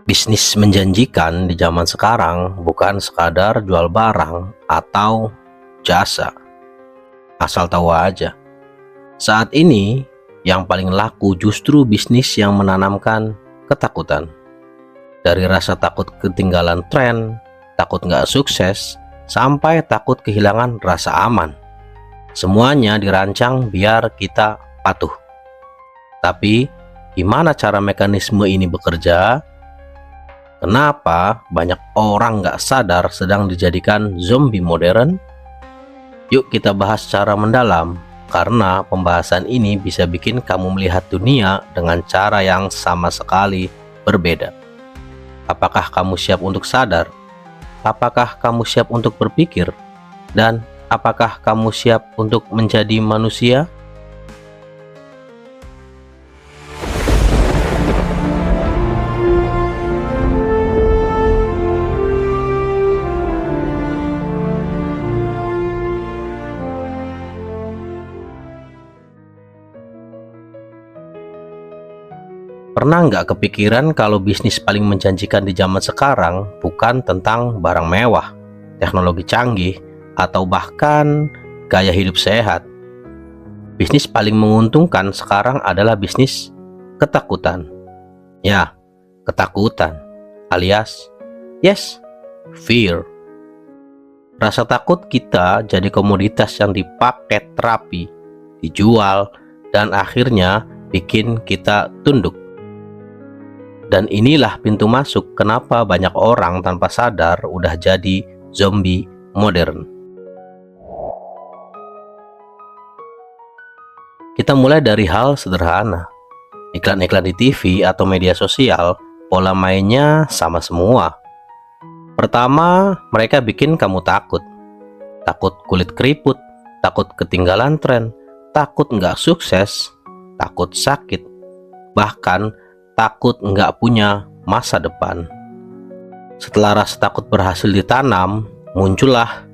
Bisnis menjanjikan di zaman sekarang bukan sekadar jual barang atau jasa. Asal tahu aja, saat ini yang paling laku justru bisnis yang menanamkan ketakutan. Dari rasa takut ketinggalan tren, takut nggak sukses, sampai takut kehilangan rasa aman. Semuanya dirancang biar kita patuh. Tapi, gimana cara mekanisme ini bekerja? Kenapa banyak orang nggak sadar sedang dijadikan zombie modern? Yuk kita bahas secara mendalam, karena pembahasan ini bisa bikin kamu melihat dunia dengan cara yang sama sekali berbeda. Apakah kamu siap untuk sadar? Apakah kamu siap untuk berpikir? Dan apakah kamu siap untuk menjadi manusia? Pernah nggak kepikiran kalau bisnis paling menjanjikan di zaman sekarang bukan tentang barang mewah, teknologi canggih, atau bahkan gaya hidup sehat? Bisnis paling menguntungkan sekarang adalah bisnis ketakutan. Ya, ketakutan, alias fear. Rasa takut kita jadi komoditas yang dipakai terapi, dijual, dan akhirnya bikin kita tunduk. Dan inilah pintu masuk kenapa banyak orang tanpa sadar udah jadi zombie modern. Kita mulai dari hal sederhana. Iklan-iklan di TV atau media sosial, pola mainnya sama semua. Pertama, mereka bikin kamu takut. Takut kulit keriput, takut ketinggalan tren, takut nggak sukses, takut sakit, bahkan takut nggak punya masa depan. Setelah rasa takut berhasil ditanam, muncullah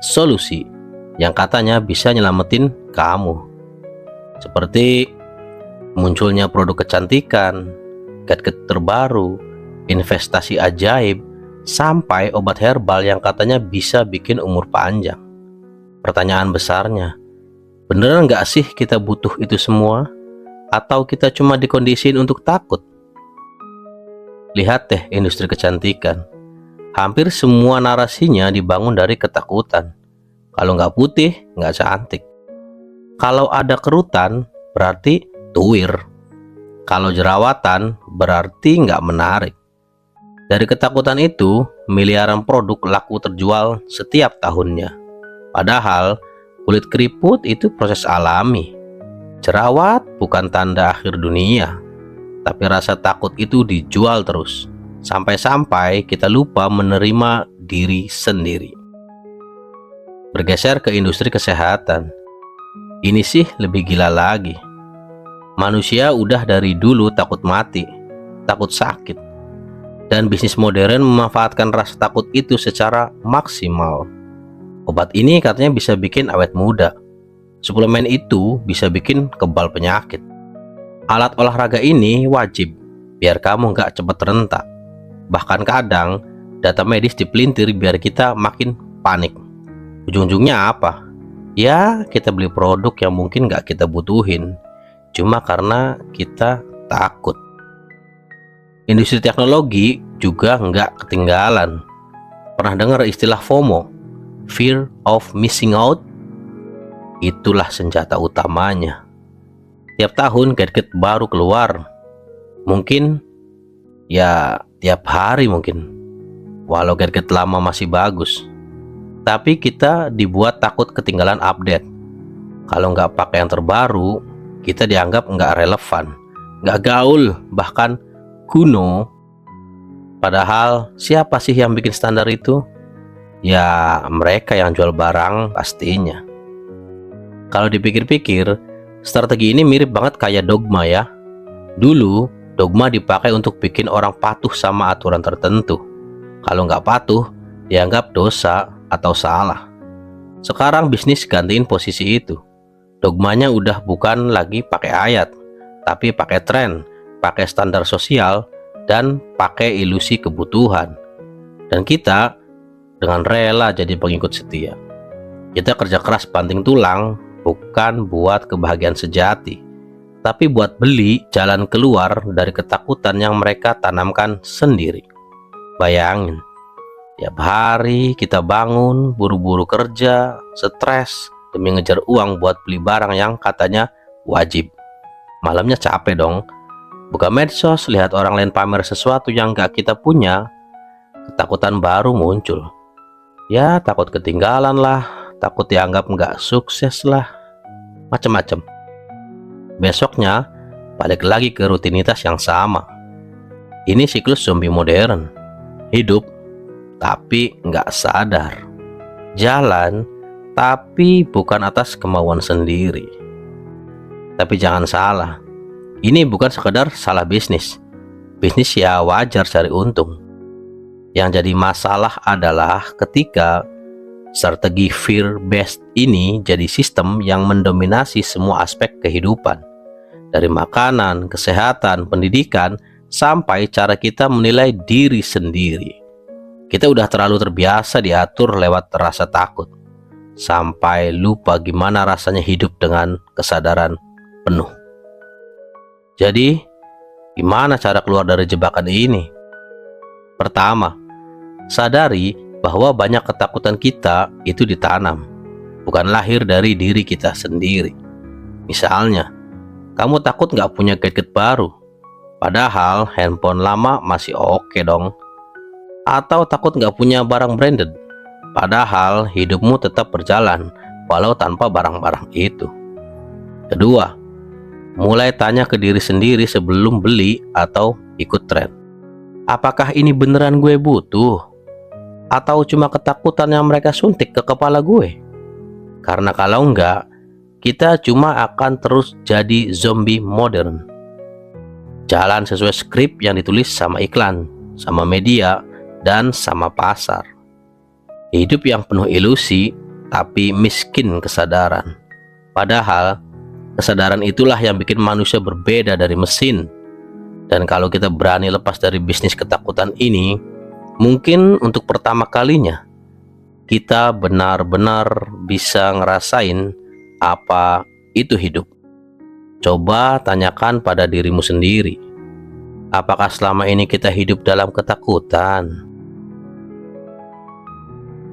solusi yang katanya bisa nyelamatin kamu. Seperti munculnya produk kecantikan, gadget terbaru, investasi ajaib, sampai obat herbal yang katanya bisa bikin umur panjang. Pertanyaan besarnya, beneran nggak sih kita butuh itu semua? Atau kita cuma dikondisiin untuk takut? Lihat deh industri kecantikan. Hampir semua narasinya dibangun dari ketakutan. Kalau nggak putih, nggak cantik. Kalau ada kerutan, berarti tuir. Kalau jerawatan, berarti nggak menarik. Dari ketakutan itu, miliaran produk laku terjual setiap tahunnya. Padahal, kulit keriput itu proses alami. Jerawat bukan tanda akhir dunia, tapi rasa takut itu dijual terus, sampai-sampai kita lupa menerima diri sendiri. Bergeser ke industri kesehatan, ini sih lebih gila lagi. Manusia udah dari dulu takut mati, takut sakit, dan bisnis modern memanfaatkan rasa takut itu secara maksimal. Obat ini katanya bisa bikin awet muda. Suplemen itu bisa bikin kebal penyakit. Alat olahraga ini wajib biar kamu nggak cepat rentak. Bahkan kadang data medis dipelintir biar kita makin panik. Ujung-ujungnya apa? Ya kita beli produk yang mungkin nggak kita butuhin, cuma karena kita takut. Industri teknologi juga nggak ketinggalan. Pernah dengar istilah FOMO? Fear of missing out? Itulah senjata utamanya. Tiap tahun gadget baru keluar. Mungkin ya tiap hari mungkin. Walau gadget lama masih bagus. Tapi kita dibuat takut ketinggalan update. Kalau nggak pakai yang terbaru, kita dianggap nggak relevan, nggak gaul, bahkan kuno. Padahal siapa sih yang bikin standar itu? Ya mereka yang jual barang pastinya. Kalau dipikir-pikir, strategi ini mirip banget kayak dogma ya. Dulu, dogma dipakai untuk bikin orang patuh sama aturan tertentu. Kalau nggak patuh, dianggap dosa atau salah. Sekarang bisnis gantiin posisi itu. Dogmanya udah bukan lagi pakai ayat, tapi pakai tren, pakai standar sosial, dan pakai ilusi kebutuhan. Dan kita dengan rela jadi pengikut setia. Kita kerja keras banting tulang bukan buat kebahagiaan sejati, tapi buat beli jalan keluar dari ketakutan yang mereka tanamkan sendiri. Bayangin, tiap hari kita bangun, buru-buru kerja, stres demi ngejar uang buat beli barang yang katanya wajib. Malamnya capek dong, buka medsos, lihat orang lain pamer sesuatu yang gak kita punya. Ketakutan baru muncul. Ya, takut ketinggalan lah, takut dianggap nggak sukses lah, macem-macem. Besoknya balik lagi ke rutinitas yang sama. Ini siklus zombie modern. Hidup tapi nggak sadar, jalan tapi bukan atas kemauan sendiri. Tapi jangan salah, ini bukan sekedar salah bisnis. Bisnis ya wajar cari untung. Yang jadi masalah adalah ketika strategi fear-based ini jadi sistem yang mendominasi semua aspek kehidupan. Dari makanan, kesehatan, pendidikan, sampai cara kita menilai diri sendiri. Kita udah terlalu terbiasa diatur lewat rasa takut, sampai lupa gimana rasanya hidup dengan kesadaran penuh. Jadi, gimana cara keluar dari jebakan ini? Pertama, sadari bahwa banyak ketakutan kita itu ditanam, bukan lahir dari diri kita sendiri. Misalnya, kamu takut nggak punya gadget baru, padahal handphone lama masih oke dong. Atau takut nggak punya barang branded, padahal hidupmu tetap berjalan walau tanpa barang-barang itu. Kedua, mulai tanya ke diri sendiri sebelum beli atau ikut tren. Apakah ini beneran gue butuh? Atau cuma ketakutan yang mereka suntik ke kepala gue? Karena kalau enggak, kita cuma akan terus jadi zombie modern. Jalan sesuai skrip yang ditulis sama iklan, sama media, dan sama pasar. Hidup yang penuh ilusi, tapi miskin kesadaran. Padahal, kesadaran itulah yang bikin manusia berbeda dari mesin. Dan kalau kita berani lepas dari bisnis ketakutan ini, mungkin untuk pertama kalinya kita benar-benar bisa ngerasain apa itu hidup. Coba tanyakan pada dirimu sendiri, apakah selama ini kita hidup dalam ketakutan?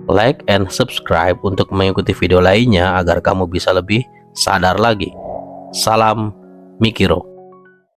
Like and subscribe untuk mengikuti video lainnya agar kamu bisa lebih sadar lagi. Salam Mikiro.